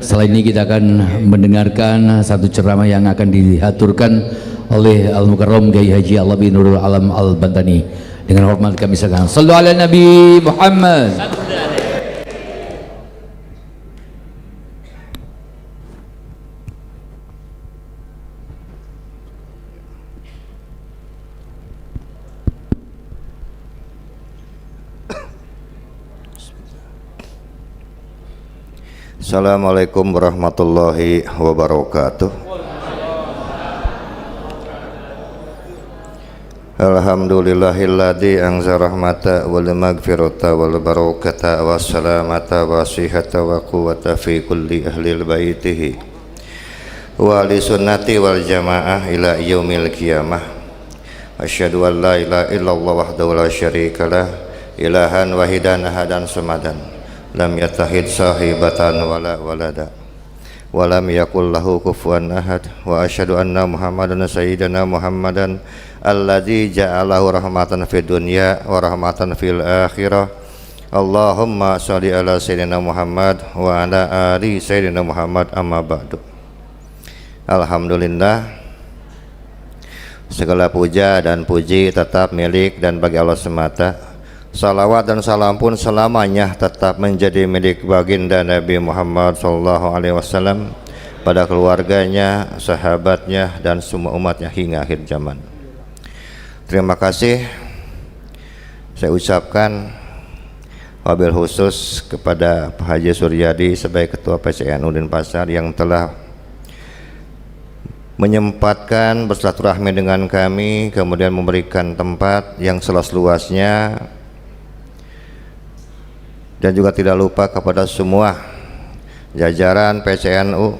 setelah ini kita akan mendengarkan satu ceramah yang akan diaturkan oleh Al-Mukarram Kiai Haji Alawi Nurul Alam Al-Bantani. Dengan hormat kami silakan. Sallu ala Nabi Muhammad. Assalamualaikum warahmatullahi wabarakatuh. Alhamdulillahilladzi anzala rahmata wal maghfirata wal barakata wassalamata wasihata wa quwwata fi kulli ahlil baitihi wa li sunnati wal jamaah ila yaumil qiyamah. Asyhadu an la ilaha illallah wahdahu la syarikalah ilahan wahidan ahadan samadan lam yatahid sahibatan wala walada walam yakul lahu kufuwan ahad wa asyhadu anna muhammadan sayyidana muhammadan alladzi ja'alahu rahmatan fid dunya wa rahmatan fil akhirah. Allahumma shalli ala sayyidina Muhammad wa ala ali sayyidina Muhammad, amma ba'du. Alhamdulillah, segala puja dan puji tetap milik dan bagi Allah semata. Salawat dan salam pun selamanya tetap menjadi milik baginda Nabi Muhammad SAW, pada keluarganya, sahabatnya, dan semua umatnya hingga akhir zaman. Terima kasih saya ucapkan wabil khusus kepada Pak Haji Suryadi sebagai Ketua PCNU Denpasar yang telah menyempatkan bersilaturahmi dengan kami, kemudian memberikan tempat yang seluas-luasnya. Dan juga tidak lupa kepada semua jajaran PCNU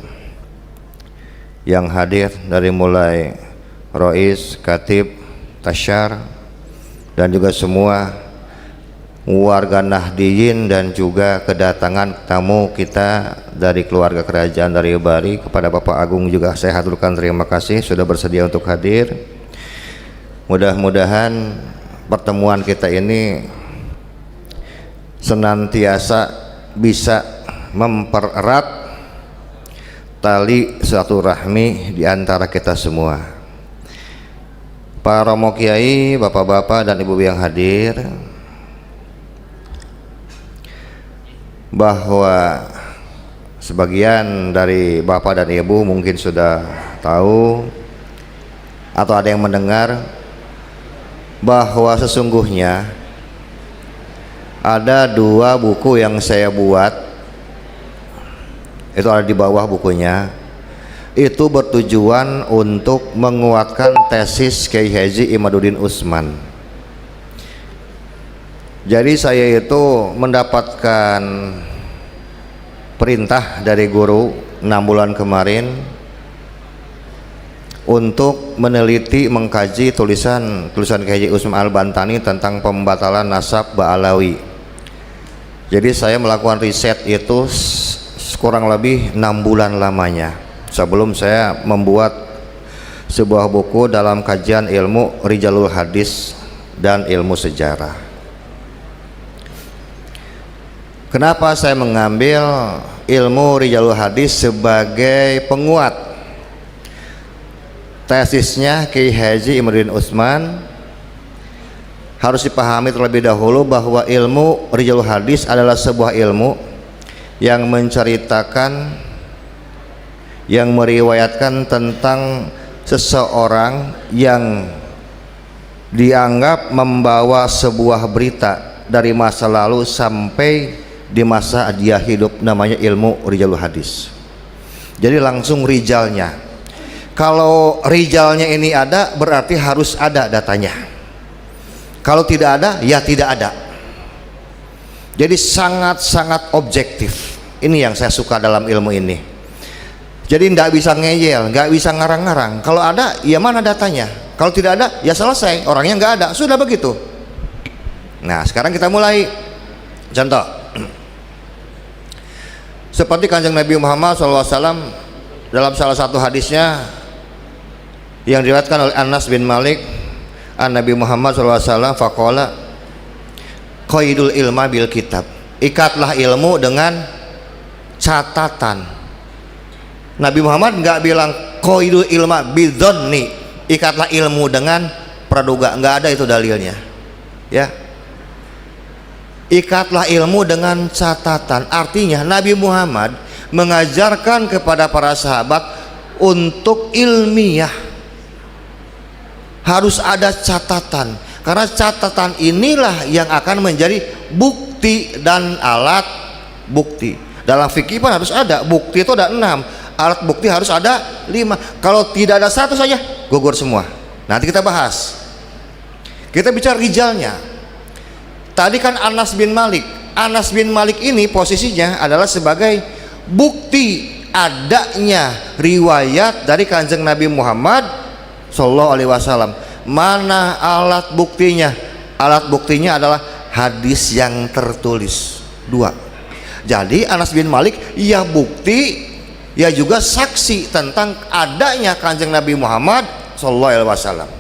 yang hadir dari mulai Rois, Katib, Tasyar, dan juga semua warga Nahdiyin dan juga kedatangan tamu kita dari keluarga kerajaan dari Bali. Kepada Bapak Agung juga saya haturkan terima kasih sudah bersedia untuk hadir. Mudah-mudahan pertemuan kita ini senantiasa bisa mempererat tali silaturahmi di antara kita semua. Para romo kiai, bapak-bapak dan ibu yang hadir, bahwa sebagian dari bapak dan ibu mungkin sudah tahu atau ada yang mendengar bahwa sesungguhnya ada dua buku yang saya buat, itu ada di bawah bukunya. Itu bertujuan untuk menguatkan tesis Kiai Haji Imaduddin Utsman. Jadi saya itu mendapatkan perintah dari guru 6 bulan kemarin untuk meneliti, mengkaji tulisan Kiai Haji Utsman Al-Bantani tentang pembatalan nasab Ba'alawi. Jadi saya melakukan riset itu kurang lebih 6 bulan lamanya sebelum saya membuat sebuah buku dalam kajian ilmu Rijalul Hadis dan ilmu sejarah. Kenapa saya mengambil ilmu Rijalul Hadis sebagai penguat tesisnya Kiai Haji Imaduddin Utsman? Harus dipahami terlebih dahulu bahwa ilmu Rijalul Hadis adalah sebuah ilmu yang menceritakan, yang meriwayatkan tentang seseorang yang dianggap membawa sebuah berita dari masa lalu sampai di masa dia hidup, namanya ilmu Rijalul Hadis. Jadi langsung rijalnya. Kalau rijalnya ini ada, berarti harus ada datanya. Kalau tidak ada, ya tidak ada. Jadi sangat-sangat objektif. Ini yang saya suka dalam ilmu ini. Jadi tidak bisa ngeyel, nggak bisa ngarang-ngarang. Kalau ada, ya mana datanya. Kalau tidak ada, ya selesai. Orangnya nggak ada, sudah begitu. Nah, sekarang kita mulai. Contoh, seperti Kanjeng Nabi Muhammad SAW dalam salah satu hadisnya yang diriwayatkan oleh Anas bin Malik, Nabi Muhammad SAW faqala qaidul ilma bil kitab, ikatlah ilmu dengan catatan. Nabi Muhammad nggak bilang qaidul ilma bidzanni, ikatlah ilmu dengan praduga, nggak ada itu dalilnya ya. Ikatlah ilmu dengan catatan, artinya Nabi Muhammad mengajarkan kepada para sahabat untuk ilmiah, harus ada catatan, karena catatan inilah yang akan menjadi bukti dan alat bukti. Dalam fikih pun harus ada, bukti itu ada 6, alat bukti harus ada 5. Kalau tidak ada satu saja gugur semua. Nanti kita bahas. Kita bicara rijalnya. Tadi kan Anas bin Malik. Anas bin Malik ini posisinya adalah sebagai bukti adanya riwayat dari Kanjeng Nabi Muhammad Sallallahu Alaihi Wasallam. Mana alat buktinya? Alat buktinya adalah hadis yang tertulis 2. Jadi Anas bin Malik ya bukti, ya juga saksi tentang adanya Kanjeng Nabi Muhammad Sallallahu Alaihi Wasallam.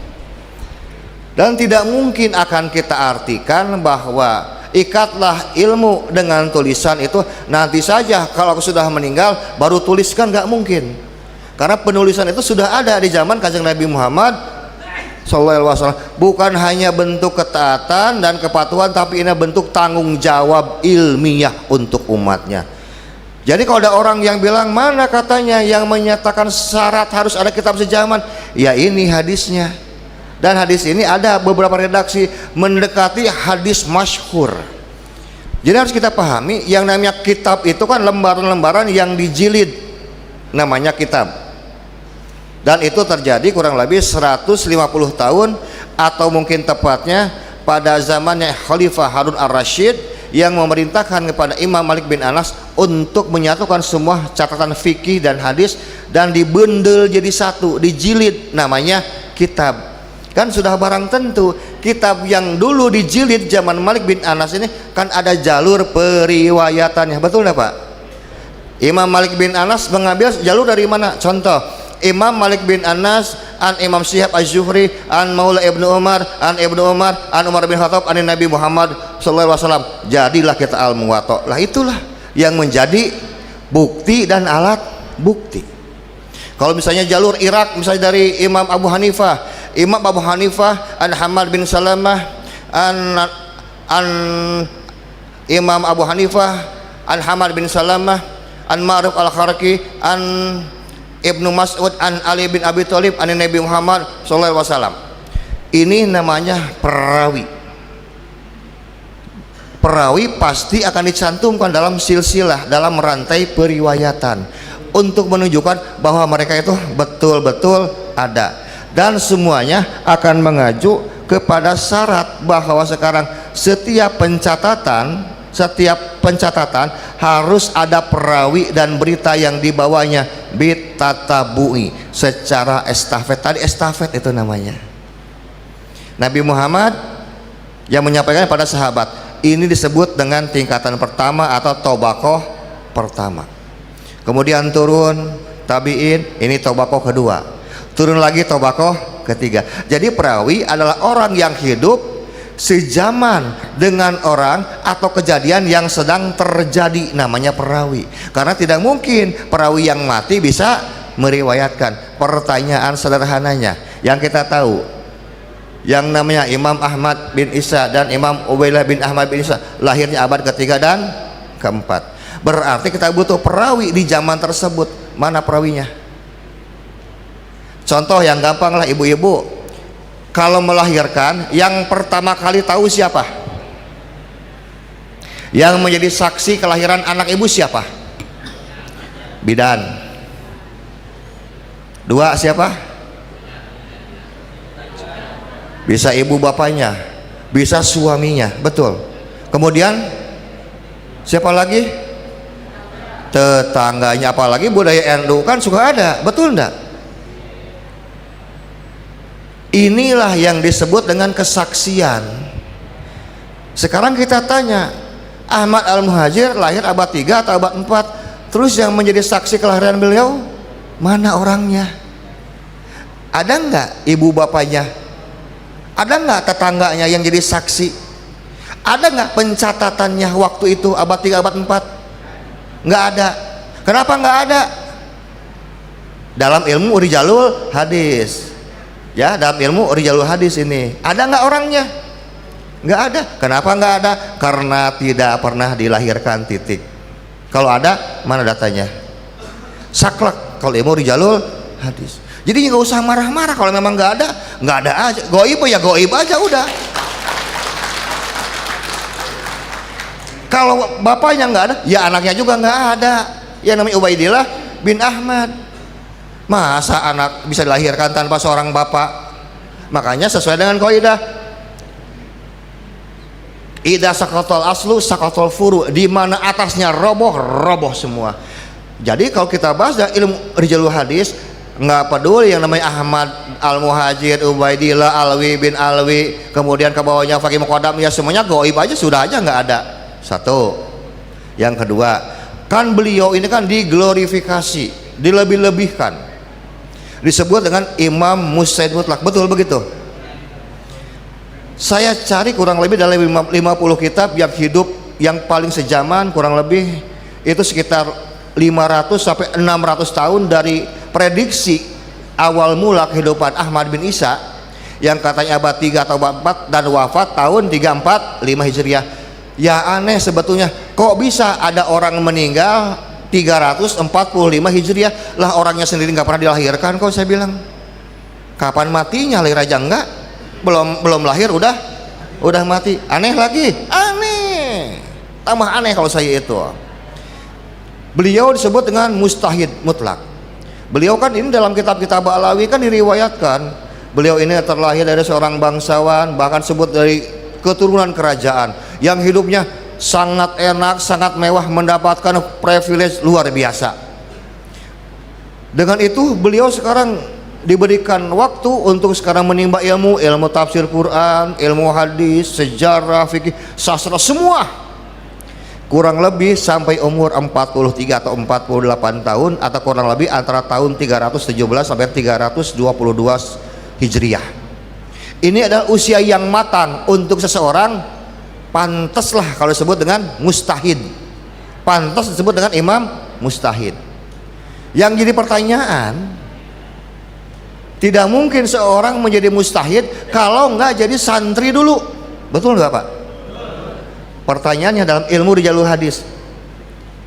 Dan tidak mungkin akan kita artikan bahwa ikatlah ilmu dengan tulisan itu nanti saja kalau aku sudah meninggal baru tuliskan, nggak mungkin. Karena penulisan itu sudah ada di zaman Kanjeng Nabi Muhammad Sallallahu Alaihi Wasallam. Bukan hanya bentuk ketaatan dan kepatuhan, tapi ini bentuk tanggung jawab ilmiah untuk umatnya. Jadi kalau ada orang yang bilang mana katanya yang menyatakan syarat harus ada kitab sejaman, ya ini hadisnya. Dan hadis ini ada beberapa redaksi mendekati hadis masyhur. Jadi harus kita pahami yang namanya kitab itu kan lembaran-lembaran yang dijilid, namanya kitab. Dan itu terjadi kurang lebih 150 tahun atau mungkin tepatnya pada zamannya Khalifah Harun ar-Rasyid yang memerintahkan kepada Imam Malik bin Anas untuk menyatukan semua catatan fikih dan hadis dan dibundel jadi satu, dijilid, namanya kitab. Kan sudah barang tentu kitab yang dulu dijilid zaman Malik bin Anas ini kan ada jalur periwayatannya, betul enggak Pak? Imam Malik bin Anas mengambil jalur dari mana? Contoh, Imam Malik bin Anas an Imam Syihab Az-Zuhri an Maula Ibnu Umar an Ibnu Umar an Umar bin Khattab an Nabi Muhammad sallallahu alaihi wasallam. Jadilah kita al-Muwatta. Lah itulah yang menjadi bukti dan alat bukti. Kalau misalnya jalur Irak, misalnya dari Imam Abu Hanifah, Imam Abu Hanifah an Hamad bin Salamah an Imam Abu Hanifah an Hamad bin Salamah an Ma'ruf al-Kharaki an Ibnu Mas'ud an Ali bin Abi Thalib an Nabi Muhammad sallallahu alaihi wasallam. Ini namanya perawi. Perawi pasti akan dicantumkan dalam silsilah, dalam rantai periwayatan untuk menunjukkan bahwa mereka itu betul-betul ada. Dan semuanya akan mengacu kepada syarat bahwa sekarang setiap pencatatan harus ada perawi dan berita yang dibawanya bitatabu'i, secara estafet. Tadi estafet itu namanya. Nabi Muhammad yang menyampaikan pada sahabat, ini disebut dengan tingkatan pertama atau tobakoh pertama. Kemudian turun tabi'in, ini tobakoh kedua. Turun lagi tobakoh ketiga. Jadi perawi adalah orang yang hidup sejaman dengan orang atau kejadian yang sedang terjadi, namanya perawi. Karena tidak mungkin perawi yang mati bisa meriwayatkan. Pertanyaan sederhananya yang kita tahu, yang namanya Imam Ahmad bin Isa dan Imam Ubaidillah bin Ahmad bin Isa lahirnya abad ketiga dan keempat. Berarti kita butuh perawi di zaman tersebut. Mana perawinya? Contoh yang gampang lah, ibu-ibu kalau melahirkan yang pertama kali tahu siapa? Yang menjadi saksi kelahiran anak ibu siapa? Bidan. Dua siapa? Bisa ibu bapaknya, bisa suaminya, betul. Kemudian siapa lagi? Tetangganya. Apalagi budaya NU kan suka ada, betul enggak? Inilah yang disebut dengan kesaksian. Sekarang kita tanya, Ahmad Al-Muhajir lahir abad 3 atau abad 4? Terus yang menjadi saksi kelahiran beliau mana orangnya? Ada enggak ibu bapaknya? Ada enggak tetangganya yang jadi saksi? Ada enggak pencatatannya waktu itu abad 3 abad 4? Enggak ada. Kenapa enggak ada? dalam ilmu rijalul hadis. Ya, dalam ilmu rijalul hadis ini ada nggak orangnya? Nggak ada. Kenapa nggak ada? Karena tidak pernah dilahirkan, titik. Kalau ada, mana datanya? Saklek kalau ilmu rijalul hadis. Jadi nggak usah marah-marah kalau memang nggak ada aja. Goib ya goib aja udah. Kalau bapaknya nggak ada, ya anaknya juga nggak ada. Ya namanya Ubaidillah bin Ahmad. Masa anak bisa dilahirkan tanpa seorang bapak? Makanya sesuai dengan kaidah idza saqatal aslu saqatal furu, di mana atasnya roboh semua. Jadi kalau kita bahas ilmu rijalul hadis, nggak peduli yang namanya Ahmad Al-Muhajir, Ubaidillah, Alwi bin Alwi, kemudian ke bawahnya Faqih Muqaddam, ya semuanya gaib aja, sudah aja nggak ada. Satu. Yang kedua, kan beliau ini kan diglorifikasi, dilebih-lebihkan, disebut dengan Imam Mujtahid Mutlak. Betul begitu? Saya cari kurang lebih dalam 50 kitab yang hidup yang paling sejaman, kurang lebih itu sekitar 500 sampai 600 tahun dari prediksi awal mula kehidupan Ahmad bin Isa yang katanya abad 3 atau abad 4 dan wafat tahun 345 Hijriah. Ya aneh sebetulnya, kok bisa ada orang meninggal 345 Hijriah, lah orangnya sendiri nggak pernah dilahirkan kok. Saya bilang, kapan matinya? Lahir aja enggak, belum lahir udah mati. Aneh lagi, aneh, tambah aneh kalau saya itu. Beliau disebut dengan mustahid mutlak. Beliau kan ini dalam kitab-kitab Alawi kan diriwayatkan beliau ini terlahir dari seorang bangsawan, bahkan sebut dari keturunan kerajaan yang hidupnya sangat enak, sangat mewah, mendapatkan privilege luar biasa. Dengan itu beliau sekarang diberikan waktu untuk sekarang menimba ilmu tafsir Quran, ilmu hadis, sejarah, fikih, sastra, semua. Kurang lebih sampai umur 43 atau 48 tahun, atau kurang lebih antara tahun 317 sampai 322 Hijriah. Ini adalah usia yang matang untuk seseorang, pantaslah kalau disebut dengan mustahid, pantas disebut dengan imam mustahid. Yang jadi pertanyaan, tidak mungkin seorang menjadi mustahid kalau nggak jadi santri dulu. Betul nggak Pak? Pertanyaannya dalam ilmu rijalul hadis,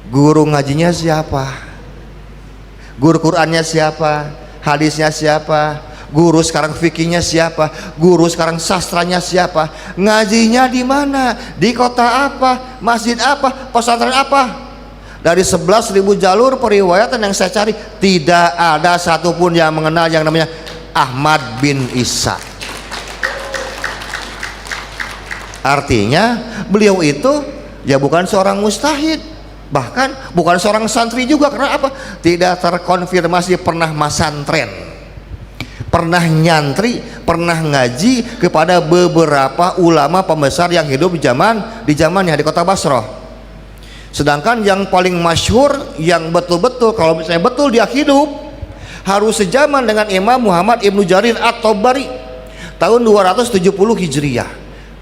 guru ngajinya siapa? Guru Qurannya siapa? Hadisnya siapa? Guru sekarang fikihnya siapa? Guru sekarang sastranya siapa? Ngajinya di mana? Di kota apa? Masjid apa? Pesantren apa? Dari 11.000 jalur periwayatan yang saya cari, tidak ada satupun yang mengenal yang namanya Ahmad bin Isa. Artinya beliau itu ya bukan seorang mustahid, bahkan bukan seorang santri juga. Karena apa? Tidak terkonfirmasi pernah masantren, pernah nyantri, pernah ngaji kepada beberapa ulama pembesar yang hidup di zamannya di kota Basrah. Sedangkan yang paling masyhur, yang betul-betul kalau misalnya betul dia hidup, harus sejaman dengan Imam Muhammad Ibnu Jarir At-Tabari tahun 270 Hijriah,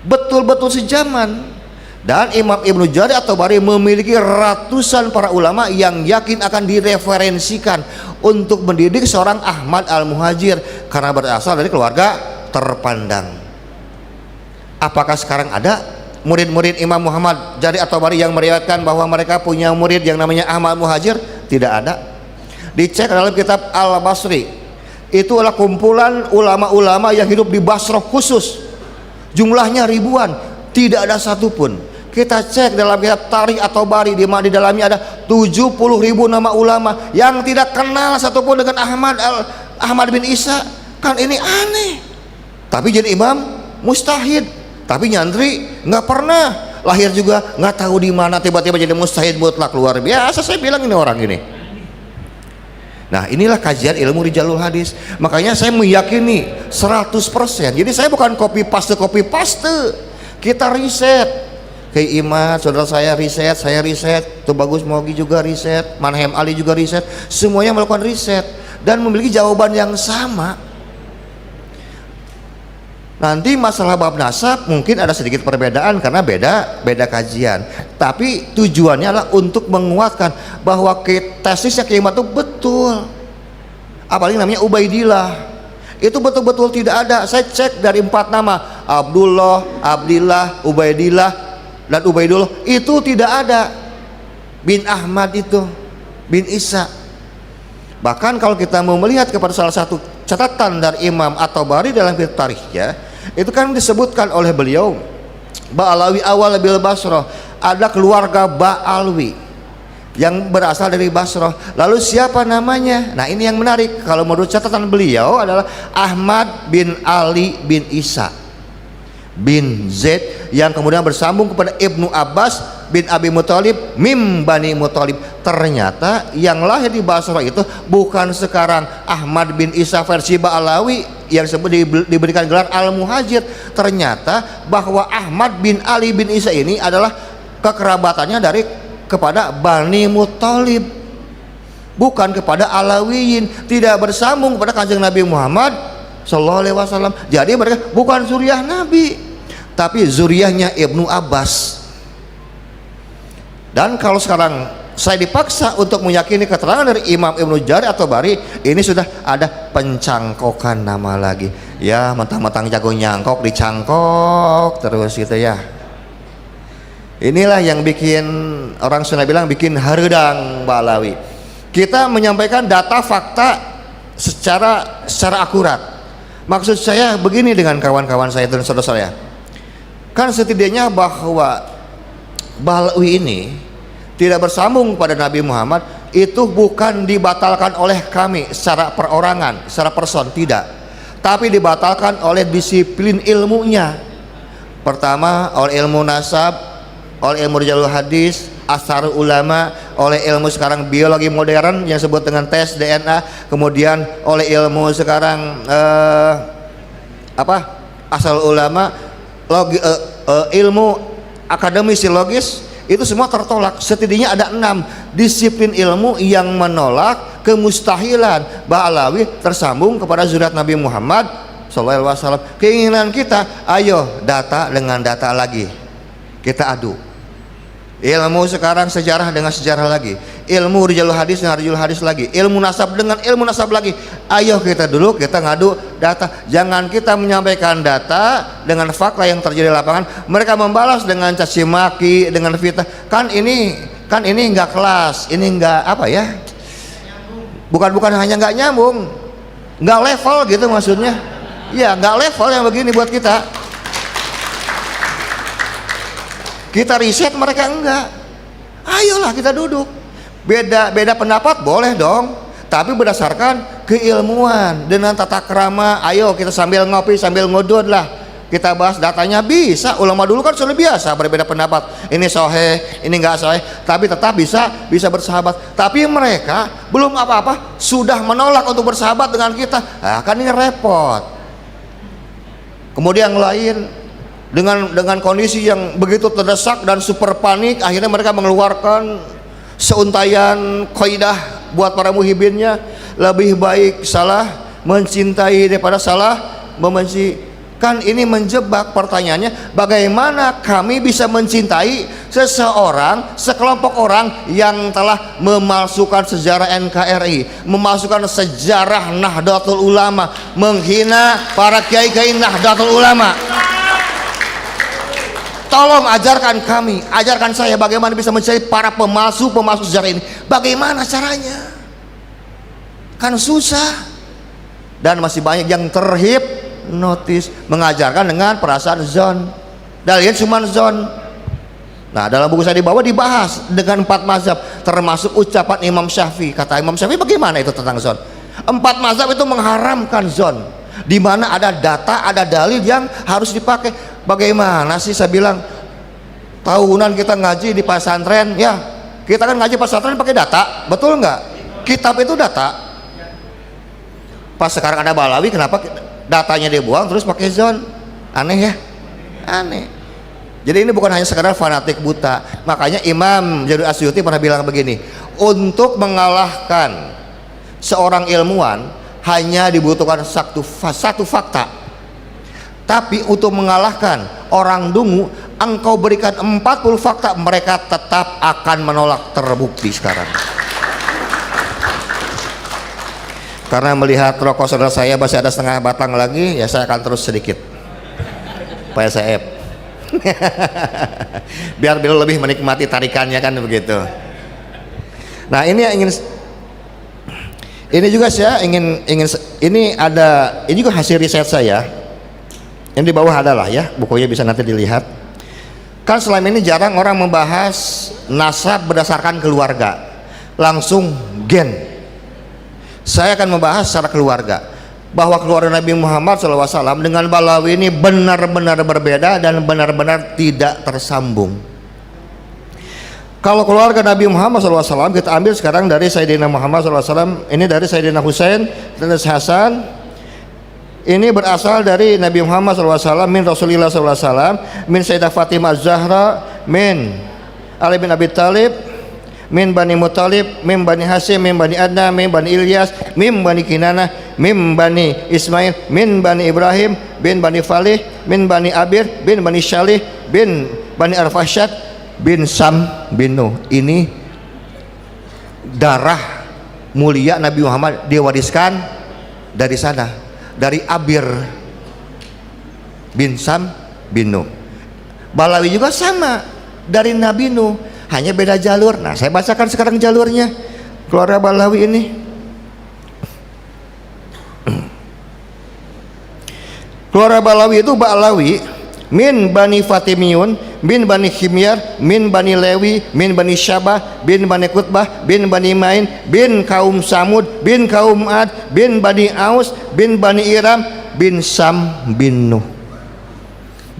betul-betul sejaman. Dan Imam Ibnu Jarir At-Tabari memiliki ratusan para ulama yang yakin akan direferensikan untuk mendidik seorang Ahmad Al-Muhajir karena berasal dari keluarga terpandang. Apakah sekarang ada murid-murid Imam Muhammad Jarir At-Tabari yang meriwayatkan bahwa mereka punya murid yang namanya Ahmad Muhajir? Tidak ada. Dicek dalam kitab Al-Basri, itu adalah kumpulan ulama-ulama yang hidup di Basrah khusus, jumlahnya ribuan, tidak ada satupun. Kita cek dalam kitab Tarikh At-Tabari, di mana di dalamnya ada 70.000 nama ulama yang tidak kenal satupun dengan Ahmad bin Isa. Kan ini aneh. Tapi jadi imam mustahid, tapi nyantri nggak pernah, lahir juga nggak tahu di mana, tiba-tiba jadi mustahid mutlak, luar biasa. Saya bilang ini orang ini. Nah, inilah kajian ilmu rijalul hadis. Makanya saya meyakini 100%. Jadi saya bukan copy paste. Kita riset. Kayak Imad, saudara saya riset. Tuh Bagus Mogi juga riset, Manhem Ali juga riset. Semuanya melakukan riset dan memiliki jawaban yang sama. Nanti masalah bab nasab mungkin ada sedikit perbedaan karena beda kajian. Tapi tujuannya adalah untuk menguatkan bahwa tesisnya Kiai Imad itu betul. apalagi namanya Ubaidillah. Itu betul-betul tidak ada. Saya cek dari 4 nama, Abdullah, Abdillah, Ubaidillah, dan Ubaidullah, itu tidak ada. Bin Ahmad itu, bin Isa. Bahkan kalau kita mau melihat kepada salah satu catatan dari Imam At-Tabari dalam kitab tarikhnya, itu kan disebutkan oleh beliau, Ba'alawi awal bil Basrah, ada keluarga Ba'alwi yang berasal dari Basrah. Lalu siapa namanya? Nah, ini yang menarik. Kalau menurut catatan beliau adalah Ahmad bin Ali bin Isa bin Zaid, yang kemudian bersambung kepada Ibnu Abbas bin Abi Muthalib mim Bani Muthalib. Ternyata yang lahir di Basrah itu bukan sekarang Ahmad bin Isa versi Ba'alawi yang diberikan gelar Al-Muhajir. Ternyata bahwa Ahmad bin Ali bin Isa ini adalah kekerabatannya dari kepada Bani Muthalib, bukan kepada Alawiyin, tidak bersambung kepada Kanjeng Nabi Muhammad Sallallahu Alaihi Wasallam. Jadi mereka bukan zuriyah Nabi, tapi zuriyahnya Ibnu Abbas. Dan kalau sekarang saya dipaksa untuk meyakini keterangan dari Imam Ibnu Jarir At-Tabari, ini sudah ada pencangkokan nama lagi. Ya, mentang-mentang jago nyangkok dicangkok terus gitu ya. Inilah yang bikin orang Sunda bilang bikin hareudang Ba'alawi. Kita menyampaikan data fakta secara akurat. Maksud saya begini dengan kawan-kawan saya dan saudara saya. Kan setidaknya bahwa Ba'alawi ini tidak bersambung pada Nabi Muhammad itu bukan dibatalkan oleh kami secara perorangan, secara person, tidak. Tapi dibatalkan oleh disiplin ilmunya. Pertama oleh ilmu nasab, oleh ilmu rijalul hadis, asar ulama, oleh ilmu sekarang biologi modern yang disebut dengan tes DNA, kemudian oleh ilmu sekarang asal ulama, ilmu akademisi-logis, itu semua tertolak. Setidaknya ada 6 disiplin ilmu yang menolak kemustahilan Ba'alawi tersambung kepada zuriat Nabi Muhammad Sallallahu Alaihi Wasallam. Keinginan kita, ayo data dengan data lagi, kita adu. Ilmu sekarang sejarah dengan sejarah lagi, ilmu rijalul hadis dengan rijalul hadis lagi, ilmu nasab dengan ilmu nasab lagi. Ayo kita dulu kita ngadu data. Jangan kita menyampaikan data dengan fakta yang terjadi di lapangan, mereka membalas dengan caci maki, dengan fitnah. Kan ini enggak kelas, ini enggak apa ya? Bukan hanya enggak nyambung, enggak level gitu maksudnya. Ya, enggak level yang begini buat kita. Kita riset, mereka enggak. Ayolah kita duduk. Beda pendapat boleh dong, tapi berdasarkan keilmuan dengan tata krama. Ayo kita sambil ngopi sambil ngudud lah, kita bahas datanya. Bisa, ulama dulu kan sudah biasa berbeda pendapat, ini sahih, ini enggak sahih, tapi tetap bisa bersahabat. Tapi mereka belum apa-apa sudah menolak untuk bersahabat dengan kita. Nah, kan ini repot. Kemudian yang lain dengan kondisi yang begitu terdesak dan super panik, akhirnya mereka mengeluarkan seuntayan kaidah buat para muhibinnya. Lebih baik salah mencintai daripada salah membenci. Kan ini menjebak. Pertanyaannya, bagaimana kami bisa mencintai seseorang, sekelompok orang yang telah memalsukan sejarah NKRI, memalsukan sejarah Nahdlatul Ulama, menghina para kiai-kiai Nahdlatul Ulama. Tolong ajarkan kami, ajarkan saya bagaimana bisa mencari para pemalsu sejarah ini. Bagaimana caranya? Kan susah. Dan masih banyak yang terhipnotis, mengajarkan dengan perasaan zon. Dalilnya cuma zon. Nah, dalam buku saya di bawah dibahas dengan 4 mazhab, termasuk ucapan Imam Syafi'i. Kata Imam Syafi'i bagaimana itu tentang zon? 4 mazhab itu mengharamkan zon, di mana ada data, ada dalil yang harus dipakai. Bagaimana sih saya bilang, tahunan kita ngaji di pesantren, ya kita kan ngaji pesantren pakai data, betul nggak? Kitab itu data. Pas sekarang ada Ba'alawi, kenapa datanya dibuang terus pakai zon? Aneh ya, aneh. Jadi ini bukan hanya sekadar fanatik buta. Makanya Imam Jarir Asyuti pernah bilang begini, untuk mengalahkan seorang ilmuwan hanya dibutuhkan satu fakta. Tapi untuk mengalahkan orang dungu, engkau berikan 40 fakta, mereka tetap akan menolak. Terbukti sekarang. Karena melihat rokok saudara saya masih ada setengah batang lagi, ya saya akan terus sedikit supaya saya biar beliau lebih menikmati tarikannya, kan begitu. Nah ini yang ingin, ini juga saya ingin ini juga hasil riset saya. Ini di bawah adalah ya, bukunya bisa nanti dilihat. Kan selama ini jarang orang membahas nasab berdasarkan keluarga, langsung gen. Saya akan membahas secara keluarga, bahwa keluarga Nabi Muhammad SAW dengan Balawi ini benar-benar berbeda dan benar-benar tidak tersambung. Kalau keluarga Nabi Muhammad SAW kita ambil sekarang dari Sayyidina Muhammad SAW, ini dari Sayyidina Husain dan Hasan, ini berasal dari Nabi Muhammad SAW, min Rasulullah SAW, min Sayyidah Fatimah Az-Zahra, min Ali bin Abi Thalib, min Bani Muttalib, min Bani Hasim, min Bani Adnan, min Bani Ilyas, min Bani Kinanah, min Bani Ismail, min Bani Ibrahim, bin Bani Falih, min Bani Abir, bin Bani Syalih, bin Bani Arfashad, bin Sam bin Nuh. Ini darah mulia Nabi Muhammad diwariskan dari sana, dari Abir bin Sam bin Nuh. Balawi juga sama, dari Nabi Nuh, hanya beda jalur. Nah saya bacakan sekarang jalurnya keluarga Balawi ini. Keluarga Balawi itu Balawi min Bani Fatimiyun, bin Bani Himyar, min Bani Lewi, min Bani Syabah, bin Bani Kutbah, bin Bani Main, bin kaum Samud, bin kaum Ad, bin Bani Aus, bin Bani Iram, bin Sam bin Nuh.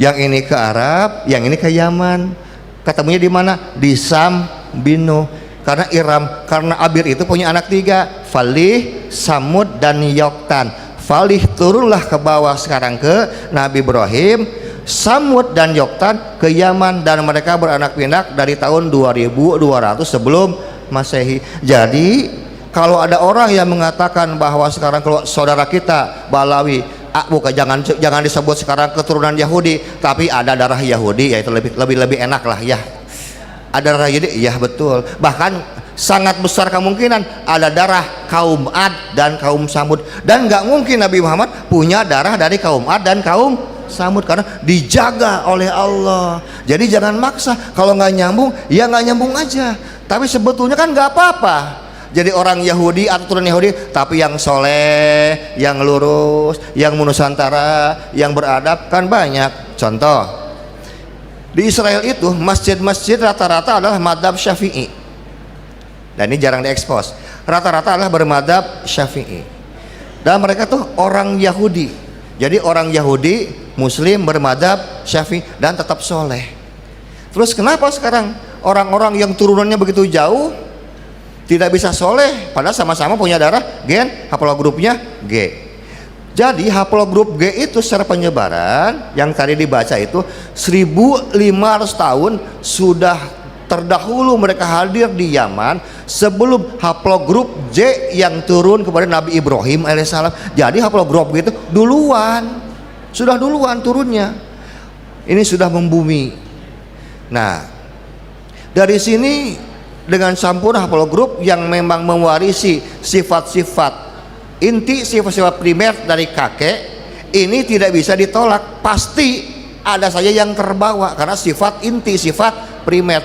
Yang ini ke Arab, yang ini ke Yaman. Ketemunya di mana? Di Sam bin Nuh. Karena Iram, karena Abir itu punya anak 3, Falih, Samud dan Yoktan. Falih turunlah ke bawah sekarang ke Nabi Ibrahim, Samud dan Yoktan ke Yaman, dan mereka beranak pinak dari tahun 2200 sebelum Masehi. Jadi kalau ada orang yang mengatakan bahwa sekarang kalau saudara kita Balawi, bukan, jangan disebut sekarang keturunan Yahudi, tapi ada darah Yahudi, ya itu lebih enak lah ya. Ada darah Yahudi, ya betul. Bahkan sangat besar kemungkinan ada darah kaum Ad dan kaum Samud, dan nggak mungkin Nabi Muhammad punya darah dari kaum Ad dan kaum Samud karena dijaga oleh Allah. Jadi jangan maksa, kalau nggak nyambung ya nggak nyambung aja. Tapi sebetulnya kan nggak apa-apa jadi orang Yahudi atau turunan Yahudi, tapi yang soleh, yang lurus, yang menusantara, yang beradab kan banyak. Contoh, di Israel itu masjid-masjid rata-rata adalah madhab Syafi'i, dan ini jarang diekspos. Rata-rata adalah bermadhab Syafi'i, dan mereka tuh orang Yahudi. Jadi orang Yahudi Muslim bermadhab Syafi'i dan tetap soleh. Terus kenapa sekarang orang-orang yang turunannya begitu jauh tidak bisa soleh, padahal sama-sama punya darah gen haplogrupnya G. Jadi haplogrup G itu secara penyebaran yang tadi dibaca itu 1500 tahun sudah terdahulu mereka hadir di Yaman sebelum haplogrup J yang turun kepada Nabi Ibrahim alaihissalam. Jadi haplogrup G itu sudah duluan turunnya. Ini sudah membumi. Nah, dari sini dengan sempurna haplogrup yang memang mewarisi sifat-sifat inti, sifat-sifat primer dari kakek, ini tidak bisa ditolak, pasti ada saja yang terbawa karena sifat inti, sifat primer.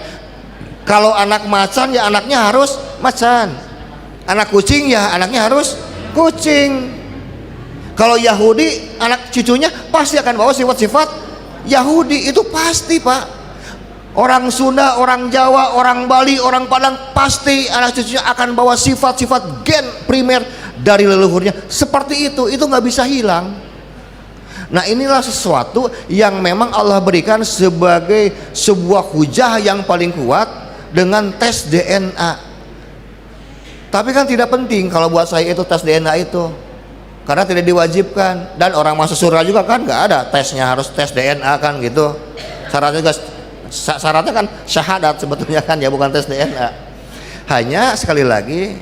Kalau anak macan ya anaknya harus macan, anak kucing ya anaknya harus kucing. Kalau Yahudi anak cucunya pasti akan bawa sifat-sifat Yahudi, itu pasti Pak. Orang Sunda, orang Jawa, orang Bali, orang Padang, pasti anak cucunya akan bawa sifat-sifat gen primer dari leluhurnya. Seperti itu nggak bisa hilang. Nah inilah sesuatu yang memang Allah berikan sebagai sebuah hujah yang paling kuat dengan tes DNA. Tapi kan tidak penting kalau buat saya itu tes DNA itu, karena tidak diwajibkan, dan orang masuk surga juga kan nggak ada tesnya harus tes DNA kan gitu. Syaratnya kan syahadat sebetulnya kan ya, bukan tes DNA. Hanya sekali lagi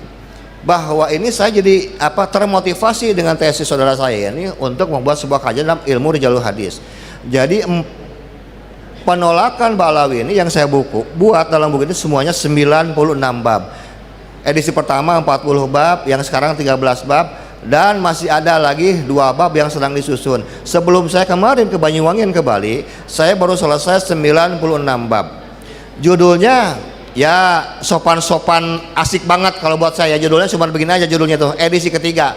bahwa ini saya jadi termotivasi dengan tesis saudara saya ini untuk membuat sebuah kajian dalam ilmu rijalul hadis. Jadi penolakan Balawi ini yang saya buat dalam buku ini semuanya 96 bab. Edisi pertama 40 bab, yang sekarang 13 bab. dan masih ada lagi 2 bab yang sedang disusun. Sebelum saya kemarin ke Banyuwangi ke Bali, saya baru selesai 96 bab. Judulnya ya sopan-sopan asik banget kalau buat saya. Judulnya cuma begini aja, judulnya tuh edisi ketiga,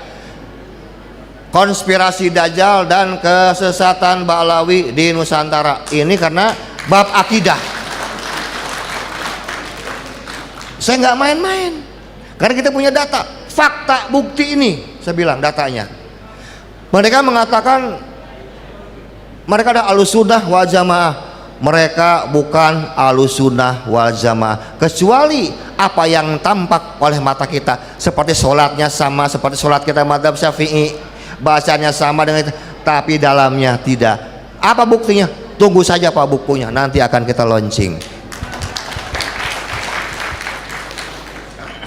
konspirasi Dajjal dan kesesatan Ba'lawi di Nusantara. Ini karena bab akidah. Saya nggak main-main karena kita punya data, fakta, bukti. Ini saya bilang datanya. Mereka mengatakan mereka ada Ahlussunnah wal Jamaah. Mereka bukan Ahlussunnah wal Jamaah, kecuali apa yang tampak oleh mata kita, seperti sholatnya sama seperti sholat kita mazhab Syafi'i, bacanya sama dengan itu, tapi dalamnya tidak. Apa buktinya? Tunggu saja Pak bukunya, nanti akan kita launching.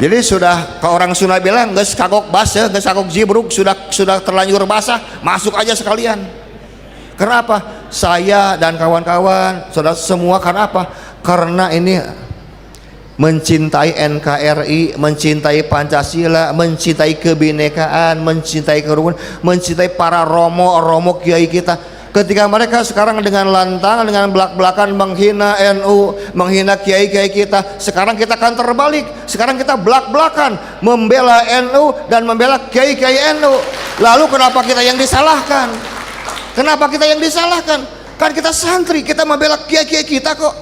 Jadi sudah ke orang Sunda bilang geus kagok basah, geus kagok jibruk, sudah terlanjur basah, masuk aja sekalian. Kenapa? Saya dan kawan-kawan, saudara semua, karena apa? Karena ini mencintai NKRI, mencintai Pancasila, mencintai kebinekaan, mencintai kerukunan, mencintai para romo kiai kita. Ketika mereka sekarang dengan lantang, dengan belak-belakan menghina NU, menghina kiai-kiai kita, sekarang kita akan terbalik. Sekarang kita belak-belakan membela NU dan membela kiai-kiai NU. Lalu kenapa kita yang disalahkan? Kenapa kita yang disalahkan? Kan kita santri, kita membela kiai-kiai kita kok.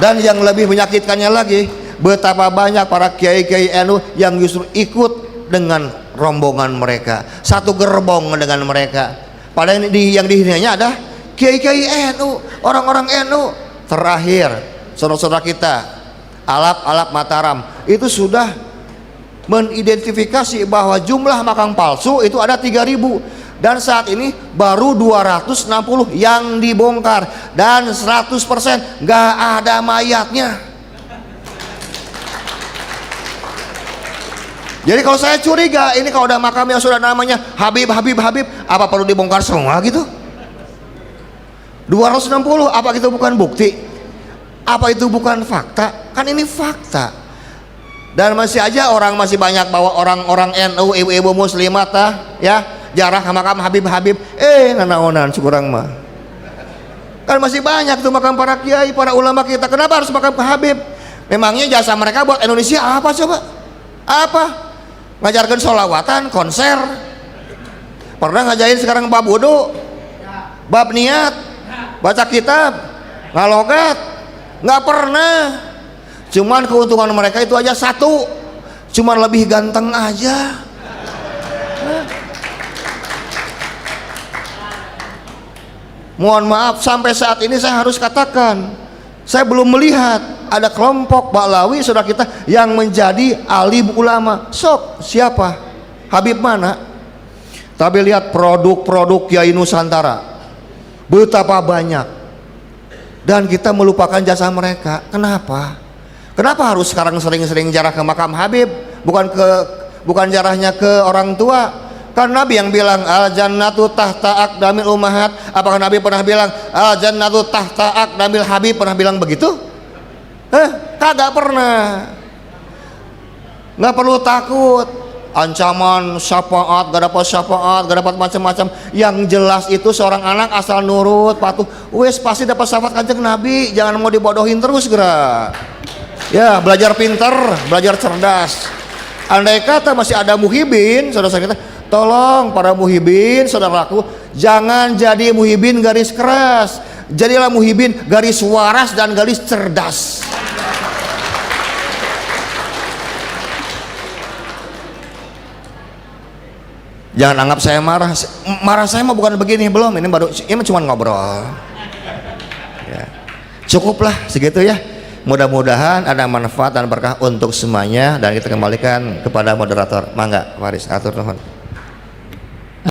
Dan yang lebih menyakitkannya lagi, betapa banyak para kiai-kiai NU yang justru ikut dengan rombongan mereka, satu gerbong dengan mereka. Padahal yang dihinanya ada kiai-kiai NU, orang-orang NU. Terakhir, saudara-saudara kita, Alap Mataram itu sudah mengidentifikasi bahwa jumlah makam palsu itu ada 3.000, dan saat ini baru 260 yang dibongkar, dan 100% nggak ada mayatnya. Jadi kalau saya curiga, ini kalau ada makam yang sudah namanya Habib, apa perlu dibongkar semua gitu? 260, apa itu bukan bukti? Apa itu bukan fakta? Kan ini fakta. Dan masih aja orang masih banyak bawa orang-orang NU, ibu-ibu muslimat ya, jarah makam Habib, nanaonan syukurang mah. Kan masih banyak tuh makam para kiai, para ulama kita. Kenapa harus makam ke Habib? Memangnya jasa mereka buat Indonesia apa coba? Apa? Ngajarkan sholawatan, konser. Pernah ngajarin sekarang bab wudu, bab niat, baca kitab, ngalogat? Nggak pernah. Cuman keuntungan mereka itu aja satu, cuman lebih ganteng aja. Mohon maaf, sampai saat ini saya harus katakan, saya belum melihat ada kelompok Ba'lawi saudara kita yang menjadi alim ulama. Sok, siapa? Habib mana? Tapi lihat produk-produk Kiai Nusantara, betapa banyak, dan kita melupakan jasa mereka. Kenapa? Kenapa harus sekarang sering-sering jarah ke makam Habib, bukan jarahnya ke orang tua? Kan Nabi yang bilang al jannatu tahta aqdamil ummahat. Apakah Nabi pernah bilang al jannatu tahta aqdamil Habib? Pernah bilang begitu? Kagak pernah. Nggak perlu takut ancaman syafaat, gak dapat macam-macam. Yang jelas itu seorang anak asal nurut, patuh, wes pasti dapat syafaat Kanjeng Nabi. Jangan mau dibodohin terus gerak. Ya, belajar pinter, belajar cerdas. Andai kata masih ada muhibin, saudara kita, tolong para muhibin, saudaraku, jangan jadi muhibin garis keras. Jadilah muhibin garis waras dan garis cerdas. Jangan anggap saya marah saya mah bukan begini, belum, ini cuma ngobrol ya. Cukuplah segitu ya. Mudah-mudahan ada manfaat dan berkah untuk semuanya, dan kita kembalikan kepada moderator. Mangga Faris, atur nuhun.